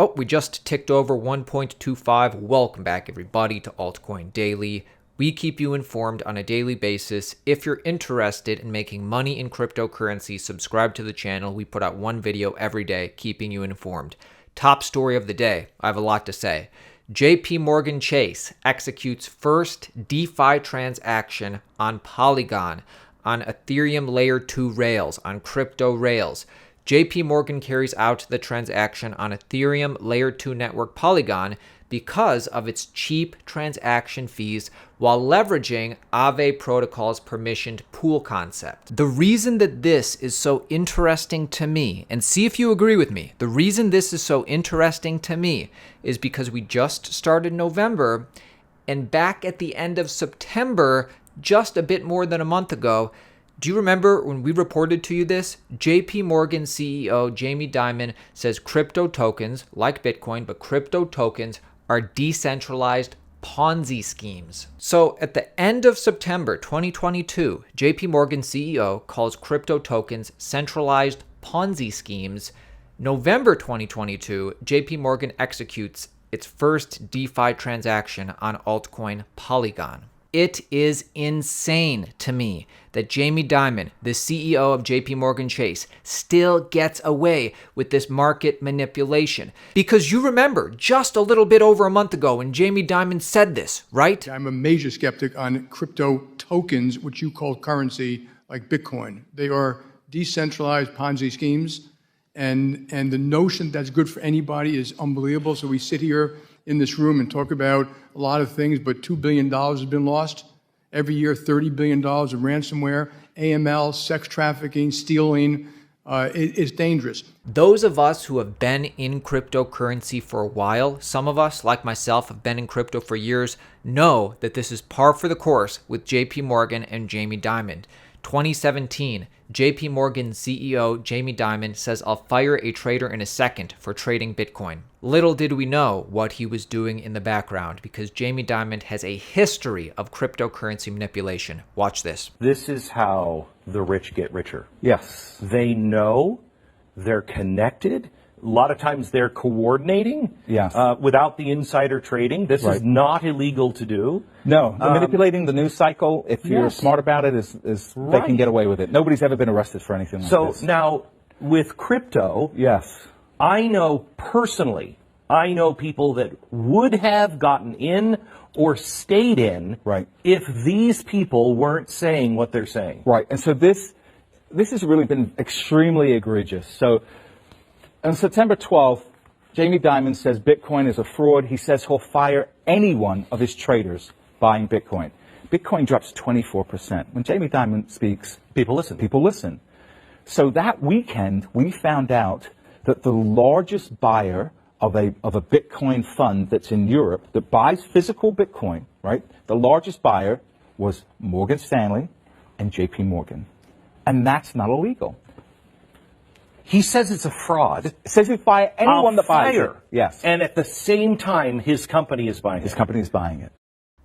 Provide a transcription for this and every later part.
Oh, we just ticked over 1.25. Welcome back, everybody, to Altcoin Daily. We keep you informed on a daily basis. If you're interested in making money in cryptocurrency, subscribe to the channel. We put out one video every day, keeping you informed. Top story of the day. I have a lot to say. JPMorgan Chase executes first DeFi transaction on Polygon, on Ethereum Layer 2 rails, on crypto rails. JPMorgan carries out the transaction on Ethereum Layer 2 network Polygon because of its cheap transaction fees while leveraging Aave Protocol's permissioned pool concept. The reason that this is so interesting to me, and see if you agree with me, the reason this is so interesting to me is because we just started November, and back at the end of September, just a bit more than a month ago, do you remember when we reported to you this? JPMorgan CEO Jamie Dimon says crypto tokens, like Bitcoin, but crypto tokens are decentralized Ponzi schemes. So at the end of September 2022, JPMorgan CEO calls crypto tokens centralized Ponzi schemes. November 2022, JPMorgan executes its first DeFi transaction on altcoin Polygon. It is insane to me that Jamie Dimon, the CEO of JPMorgan Chase, still gets away with this market manipulation. Because you remember just a little bit over a month ago when Jamie Dimon said this, right? I'm a major skeptic on crypto tokens, which you call currency, like Bitcoin. They are decentralized Ponzi schemes, and the notion that's good for anybody is unbelievable. So we sit here in this room and talk about a lot of things, but $2 billion has been lost. Every year, $30 billion of ransomware, AML, sex trafficking, stealing. It's dangerous. Those of us who have been in cryptocurrency for a while, some of us, like myself, have been in crypto for years, know that this is par for the course with JPMorgan and Jamie Dimon. 2017, JPMorgan CEO Jamie Dimon says, "I'll fire a trader in a second for trading Bitcoin." Little did we know what he was doing in the background, because Jamie Dimon has a history of cryptocurrency manipulation. Watch this. This is how the rich get richer. Yes. They know, they're connected. A lot of times they're coordinating without the insider trading. This is not illegal to do. No, manipulating the news cycle, if you're smart about it, is they can get away with it. Nobody's ever been arrested for anything like this. So now, with crypto, I know personally, people that would have gotten in or stayed in if these people weren't saying what they're saying. Right, and so this has really been extremely egregious. So on September 12th, Jamie Dimon says Bitcoin is a fraud. He says he'll fire any one of his traders buying Bitcoin. Bitcoin drops 24%. When Jamie Dimon speaks, people listen. So that weekend, we found out that the largest buyer of a Bitcoin fund that's in Europe that buys physical Bitcoin, the largest buyer was Morgan Stanley and JPMorgan. And that's not illegal. He says it's a fraud. It says he'll fire anyone that buys it. Yes. And at the same time, his company is buying it. His company is buying it.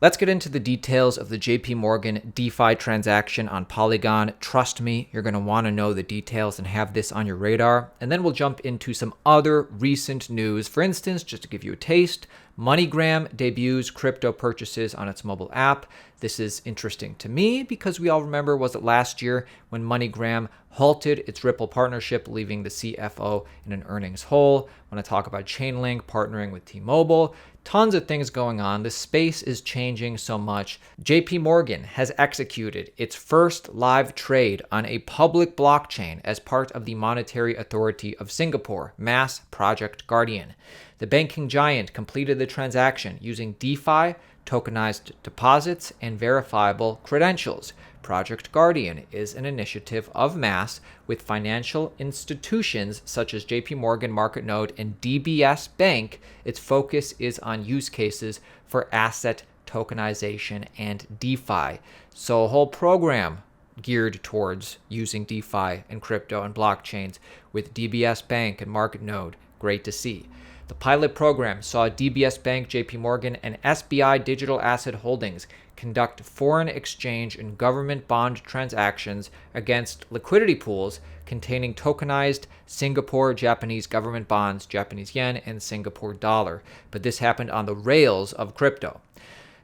Let's get into the details of the JPMorgan DeFi transaction on Polygon. Trust me, you're going to want to know the details and have this on your radar. And then we'll jump into some other recent news. For instance, just to give you a taste, MoneyGram debuts crypto purchases on its mobile app. This is interesting to me because we all remember, was it last year when MoneyGram halted its Ripple partnership, leaving the CFO in an earnings hole. When I talk about Chainlink partnering with T-Mobile, tons of things going on. The space is changing so much. JPMorgan has executed its first live trade on a public blockchain as part of the Monetary Authority of Singapore, MAS Project Guardian. The banking giant completed the transaction using DeFi, tokenized deposits, and verifiable credentials. Project Guardian is an initiative of MAS with financial institutions such as JPMorgan, MarketNode, and DBS Bank. Its focus is on use cases for asset tokenization and DeFi. So a whole program geared towards using DeFi and crypto and blockchains with DBS Bank and MarketNode. Great to see. The pilot program saw DBS Bank, JPMorgan, and SBI Digital Asset Holdings conduct foreign exchange and government bond transactions against liquidity pools containing tokenized Singapore Japanese government bonds, Japanese yen, and Singapore dollar. But this happened on the rails of crypto.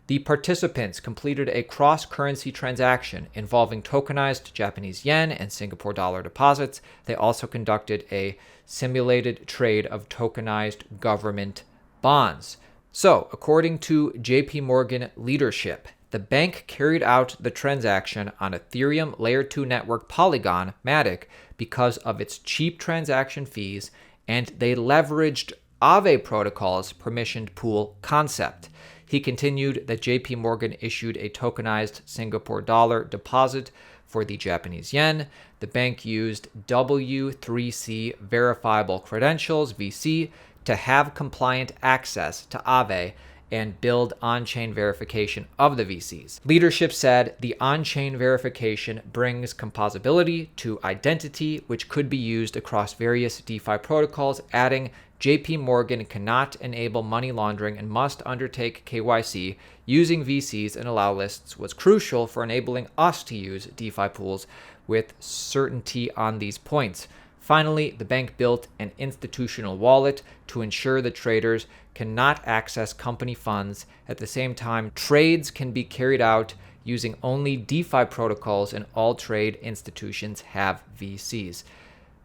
The participants completed a cross-currency transaction involving tokenized Japanese yen and Singapore dollar deposits. They also conducted a simulated trade of tokenized government bonds. So, according to JPMorgan leadership, the bank carried out the transaction on Ethereum Layer 2 network Polygon Matic because of its cheap transaction fees, and they leveraged Aave protocol's permissioned pool concept. He continued that JPMorgan issued a tokenized Singapore dollar deposit for the Japanese yen. The bank used W3C verifiable credentials, VC, to have compliant access to Aave and build on-chain verification of the VCs. Leadership said the on-chain verification brings composability to identity, which could be used across various DeFi protocols, adding JPMorgan cannot enable money laundering and must undertake KYC. Using VCs and allow lists was crucial for enabling us to use DeFi pools with certainty on these points. Finally, the bank built an institutional wallet to ensure that traders cannot access company funds. At the same time, trades can be carried out using only DeFi protocols, and all trade institutions have VCs.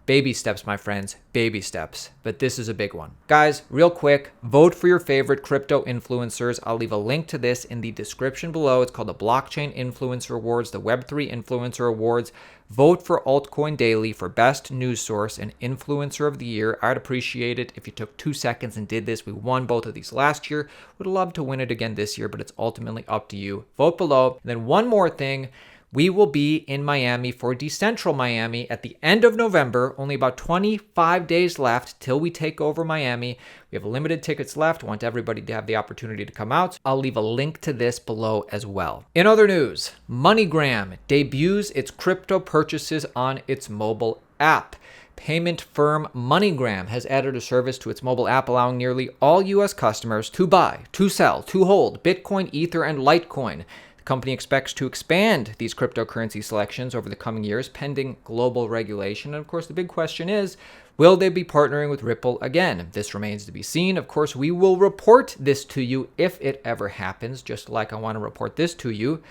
Baby steps, my friends, baby steps. But this is a big one. Guys, real quick, vote for your favorite crypto influencers. I'll leave a link to this in the description below. It's called the Blockchain Influencer Awards, the Web3 Influencer Awards. Vote for Altcoin Daily for Best News Source and Influencer of the Year. I'd appreciate it if you took 2 seconds and did this. We won both of these last year. Would love to win it again this year, but it's ultimately up to you. Vote below. And then one more thing. We will be in Miami for Decentral Miami at the end of November. Only about 25 days left till we take over Miami. We have limited tickets left. I want everybody to have the opportunity to come out. I'll leave a link to this below as well. In other news, MoneyGram debuts its crypto purchases on its mobile app. Payment firm MoneyGram has added a service to its mobile app allowing nearly all U.S. customers to buy, to sell, to hold Bitcoin, Ether, and Litecoin. The company expects to expand these cryptocurrency selections over the coming years, pending global regulation. And of course, the big question is, will they be partnering with Ripple again? This remains to be seen. Of course, we will report this to you if it ever happens, just like I want to report this to you.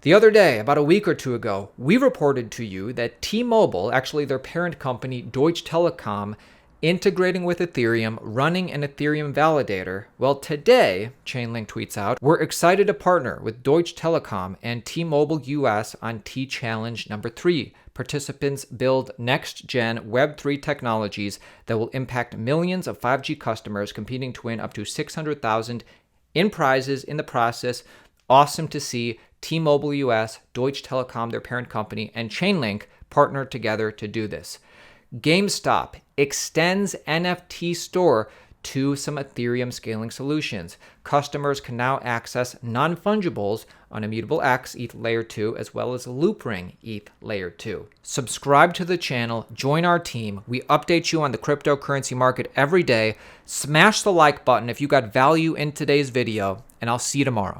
The other day, about a week or two ago, we reported to you that T-Mobile, actually their parent company, Deutsche Telekom, integrating with Ethereum, running an Ethereum validator. Well, today, Chainlink tweets out, we're excited to partner with Deutsche Telekom and T-Mobile US on T-Challenge number 3. Participants build next-gen Web3 technologies that will impact millions of 5G customers, competing to win up to $600,000 in prizes in the process. Awesome to see T-Mobile US, Deutsche Telekom, their parent company, and Chainlink partner together to do this. Gamestop extends NFT store to some Ethereum scaling solutions. Customers can now access non-fungibles on Immutable X ETH Layer 2 as well as Loopring ETH Layer 2. Subscribe to the channel, join our team. We update you on the cryptocurrency market every day. Smash the like button if you got value in today's video, and I'll see you tomorrow.